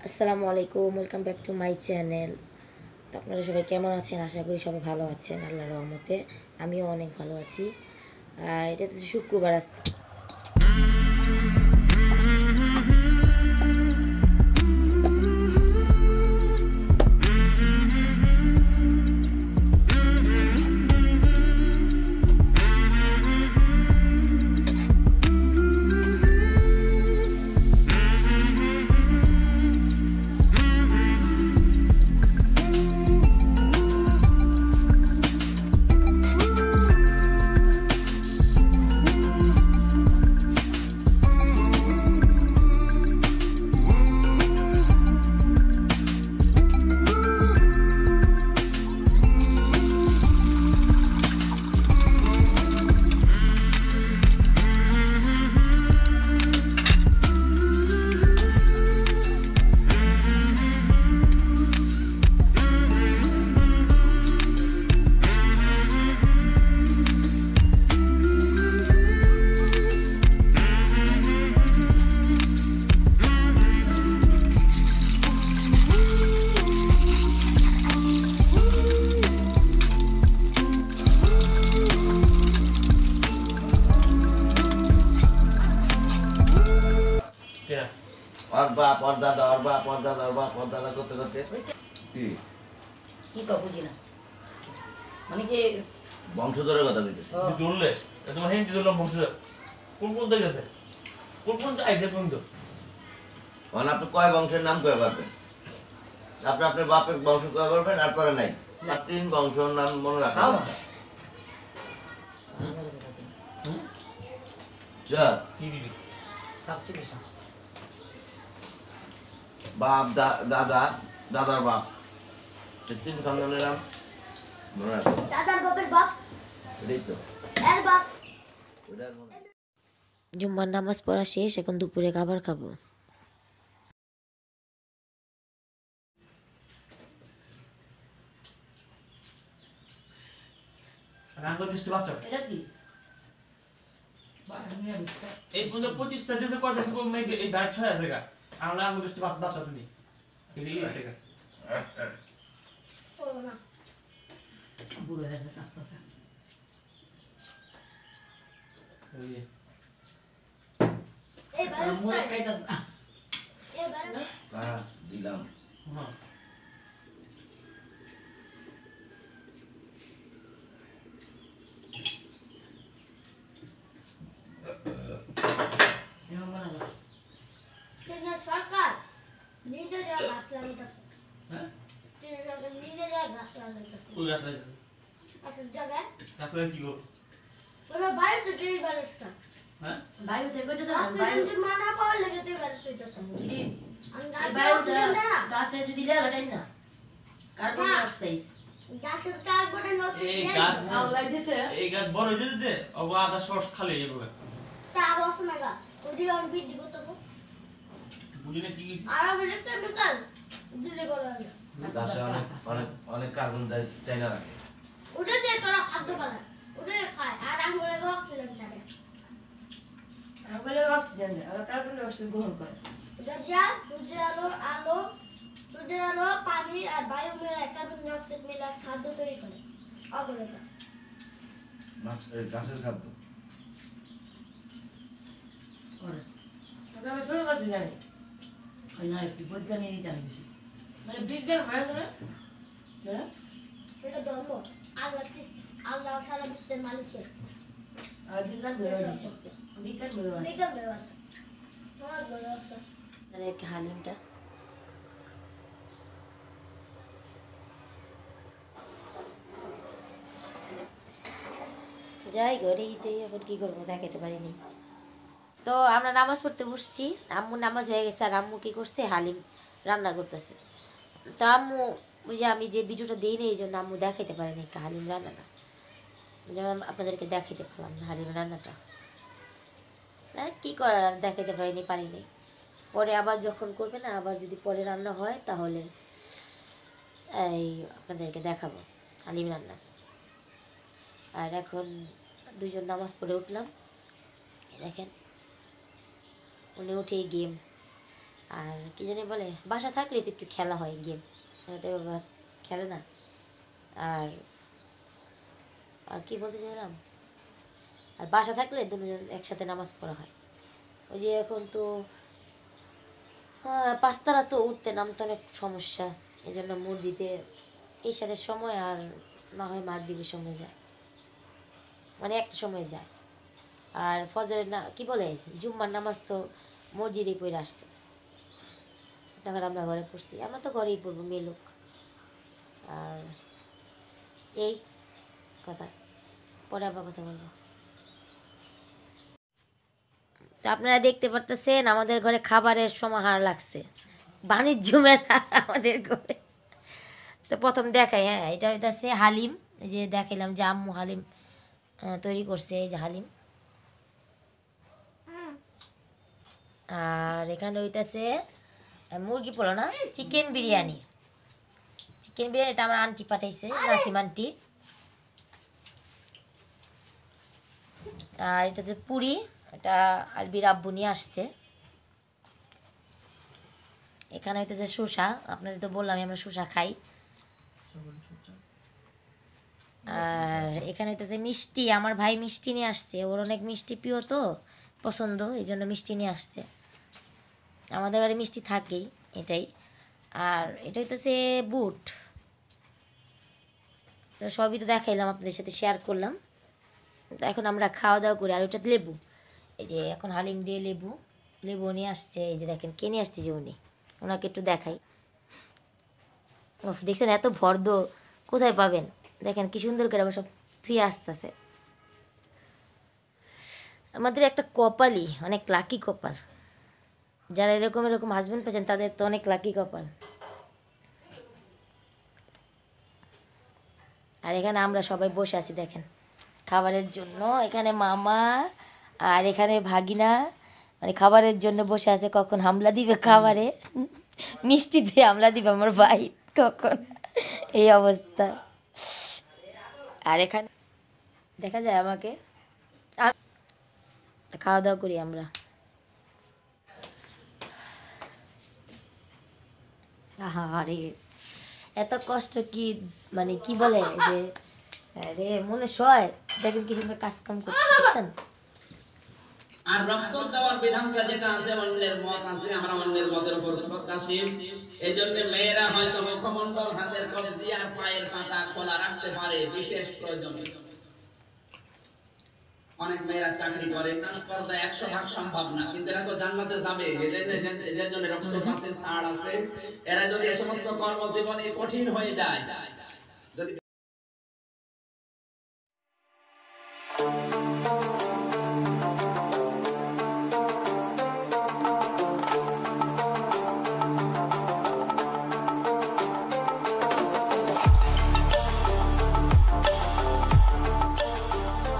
আসসালামু আলাইকুম, welcome back to my channel. তো আপনারা সবাই কেমন আছেন? আশা করি সবাই ভালো আছেন আল্লাহর রহমতে। আমিও অনেক ভালো আছি। আর এটা তো শুক্রবার আছে। और बाप और दादा और बाप और दादा और बाप और दादा করতে করতে কি কি কও বুঝি না, মানে কি বংশধরের কথা কইতেছে ধরলে তোমার হিন্দি ধরলাম বংশধর কোন কোন থেকে গেছে কোন কোন আইছে কোন তো মানে আপনি কয় বংশের নাম কয়ে পারবেন? আপনি আপনার বাপের বংশ কয়ে পারবেন আর পরে নাই তিন বংশের নাম মনে রাখা যা কি দিবি বাপ দাদা দাদার বাপ তিন খানদানের নাম মনে রাখো। দাদার বাপের বাপ এটাই তো এর বাপ। জুম্মার নামাজ পড়া শেষ, এখন দুপুরে খাবার খাবো। রান করতেছ বাচ্চা এটা কি? এই কোন 25টা দেশে কয় দেশে কোন মেয়ে এই ব্যাট ছয় আছে গা আমরা আমি দৃষ্টি বাচ্চা তুমি এই আছে গা বলো না। বুড়ো হয়েছে কাজটা ওই এই ভাইরাস মুখ খাইতাছ না এই ভাইরাস হ্যাঁ দিলাম হ্যাঁ এমন মনে হয় কেন্দ্র সরকার নিজে যা গাছ লাগাইতেছে। হ্যাঁ কেন্দ্র সরকার নিজে যা গাছ লাগাইতেছে ওই গাছ লাগে একটা জায়গায় গাছ কি গো ওরা বাড়িতে যে ভাইরাসটা হ্যাঁ বায়ু থেকে কইতেছে না বায়ু অক্সিজেন মানা পাওয়ার লেগে তো ভাইরাস হইতেছে। যদি আমি গাছে বায়ু অক্সিজেন দেয় না, গাছে যদি লেলা তাই না কার্বন ডাই অক্সাইড গাছে চার বটন এই অক্সিজেন গাছ আল্লাহ দিছে এই গাছ বড় হয়ে যেতে অগো আধা সস খালি হয়ে যাবে তা অবস্থা না গাছ ওদের অন বৃদ্ধি করতে হবে। বুঝি না কি গেছি আর আমি কেমিক্যাল দিলে করে না গাছে অনেক অনেক অনেক কার্বন ডাই না রাখে ওটা দিয়ে তোরা খাদ্য খায় ওটা খায় আর আমি বলে অক্সিজেন ছাড়ে আমগুলো অক্সিজেন আর কার্বন ডাই অক্সাইড গ্রহণ করে ওটা দিয়া সূর্যের আলো পানি আর বায়ু মিলে কার্বন ডাই অক্সাইড মিলে খাদ্য তৈরি করে অগ্রতা গাছের খাদ্য করে তবে আমি শুরু করতে জানি ওই না একটু বৈজ্ঞানিকই জানি বেশি মানে বিজ্ঞান হয় না হ্যাঁ এটা ধর্ম আল্লাহ সারা বিশ্বের মালিক কে আর বিজ্ঞান বই আছে বিজ্ঞান বই আছে বিজ্ঞান বই আছে সহজ বই আছে হালিমটা যাই ঘরে যে এখন কি করবো দেখাতে পারিনি। তো আমরা নামাজ পড়তে বসছি, আম্মু নামাজ হয়ে গেছে আর আম্মু কি করছে হালিম রান্না করতেছে। তো আম্মু ওই যে আমি যে ভিডিওটা দিই না এই জন্য আম্মু দেখাইতে পারেনি হালিম রান্নাটা, যেমন আপনাদেরকে দেখাইতে পারলাম না হালিম রান্নাটা। কী করার দেখাইতে পারিনি। পরে আবার যখন করবে না, আবার যদি পরে রান্না হয় তাহলে এই আপনাদেরকে দেখাবো হালিম রান্না। আর এখন দুজন নামাজ পড়ে উঠলাম, দেখেন উনি উঠেই গেম, আর কি জানি বলে, বাসা থাকলে তো একটু খেলা হয় গেম, তো বাবা খেলে না। আর আর কি বলতে চাইলাম, আর বাসা থাকলে দুজন একসাথে নামাজ পড়া হয়। ওই যে এখন তো পাঁচতারা তো উঠতে নামতে অনেক সমস্যা, এই জন্য মসজিদে এশারের সময় আর না হয় মাগরিবের সময় যায়, মানে একটা সময় যায়। আর ফজরের না কি বলে জুম্মার নামাজ তো মসজিদেই পড়ে আসছে, তখন আমরা ঘরে পড়ছি, আমরা তো ঘরেই পড়বো মেয়ে লোক। আর এই কথা, পরে আবার কথা বলবো। তো আপনারা দেখতে পারতেছেন আমাদের ঘরে খাবারের সমাহার লাগছে, বাণিজ্য মেলা আমাদের ঘরে। তো প্রথম দেখাই, হ্যাঁ এটা হইতেছে হালিম, এই যে দেখাইলাম যে আম্মু হালিম তৈরি করছে, এই যে হালিম। আর এখানে হইতেছে মুরগি পোলা না, চিকেন বিরিয়ানি। চিকেন বিরিয়ানি এটা আমার আন্টি পাঠাইছে, নাসিম আন্টি। আর এটা হচ্ছে পুরি, এটা আলবির আব্বু নিয়ে আসছে। এখানে হইতেছে শসা, আপনাদের তো বললাম আমরা শসা খাই। আর এখানে হইতেছে মিষ্টি, আমার ভাই মিষ্টি নিয়ে আসছে, ওর অনেক মিষ্টি প্রিয় তো পছন্দ, এই জন্য মিষ্টি নিয়ে আসছে। আমাদের ঘরে মিষ্টি থাকেই, এটাই। আর এটা হইতেছে বুট। তো সবই তো দেখাইলাম, আপনাদের সাথে শেয়ার করলাম। তো এখন আমরা খাওয়া দাওয়া করি। আর ওটা লেবু, এই যে এখন হালিম দিয়ে লেবু, লেবু নিয়ে আসছে, এই যে দেখেন কে নিয়ে আসছে, যে উনি, ওনাকে একটু দেখাই। ও দেখছেন এত ভর্দ কোথায় পাবেন, দেখেন কি সুন্দর করে আবার সব ধুয়ে আসতেছে। আমাদের একটা কপালই অনেক লাকি কপাল, যারা এরকম এরকম হাজবেন্ড পেয়েছেন তাদের তো অনেক লাকি কপাল। আর এখানে আমরা সবাই বসে আছি দেখেন খাবারের জন্য, এখানে মামা আর এখানে ভাগিনা, মানে খাবারের জন্য বসে আছে, কখন হামলা দিবে খাবারে, মিষ্টি দিয়ে হামলা দিবে আমার ভাই কখন, এই অবস্থা। আর এখানে দেখা যায় আমাকে, আর খাওয়া দাওয়া করি আমরা। আরে এত কষ্ট কি, মানে কি বলে যে, আরে মনে সয়, দেখেন কি সুন্দর কাজ কাম করতে, দেখছেন। আর রক্সত দেওয়ার বিধানটা যেটা আছে, অন্যের মত আছে, আমরা অন্যের মতের উপর শ্রদ্ধাশীল। এই জন্য মেয়েরা হয়তো মুখমণ্ডল, হাতের কবজি আর পায়ের পাতা খোলা রাখতে পারে বিশেষ প্রয়োজনে। অনেক মেয়েরা চাকরি করে, কাজ পর্যায়ে 100% সম্ভব না, কিন্তু এরা তো জান্নাতে যাবে, এদের জন্য রক্সত আছে, ছাড় আছে। এরা যদি এই সমস্ত কর্মজীবনে কঠিন হয়ে যায়, যদি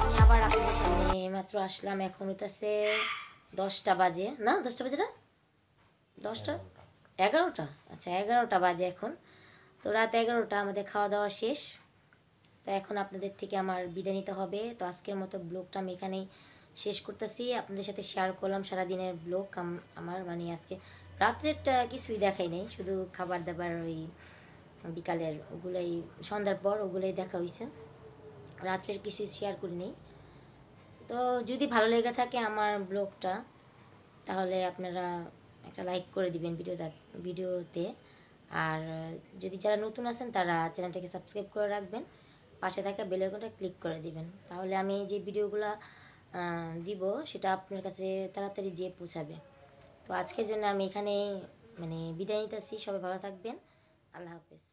আমি আবার আপনাদের সামনে মাত্র আসলাম, এখন হইতেছে 10টা বাজে, না 10টা বাজে না, 10টা 11টা, আচ্ছা 11টা বাজে এখন। তো রাত 11টা আমাদের খাওয়া দাওয়া শেষ। তো এখন আপনাদের থেকে আমার বিদায় নিতে হবে। তো আজকের মতো ব্লগটা আমি এখানেই শেষ করতেছি, আপনাদের সাথে শেয়ার করলাম সারাদিনের ব্লগ। আমার মানে আজকে রাত্রেরটা কিছুই দেখাই নেই, শুধু খাবার দাবার ওই বিকালের ওগুলোই, সন্ধ্যার পর ওগুলোই দেখা হয়েছে, রাত্রের কিছুই শেয়ার করি নেই। তো যদি ভালো লেগে থাকে আমার ব্লগটা, তাহলে আপনারা একটা লাইক করে দিবেন ভিডিওতে। আর যদি যারা নতুন আছেন তারা চ্যানেলটাকে সাবস্ক্রাইব করে রাখবেন, পাশে থাকা বেল আইকনটা ক্লিক করে দিবেন, তাহলে আমি যে ভিডিওগুলো দিব সেটা আপনার কাছে তাড়াতাড়ি যেয়ে পৌঁছাবে। তো আজকের জন্য আমি এখানে মানে বিদায় নিতেছি, সবাই ভালো থাকবেন, আল্লাহ হাফেজ।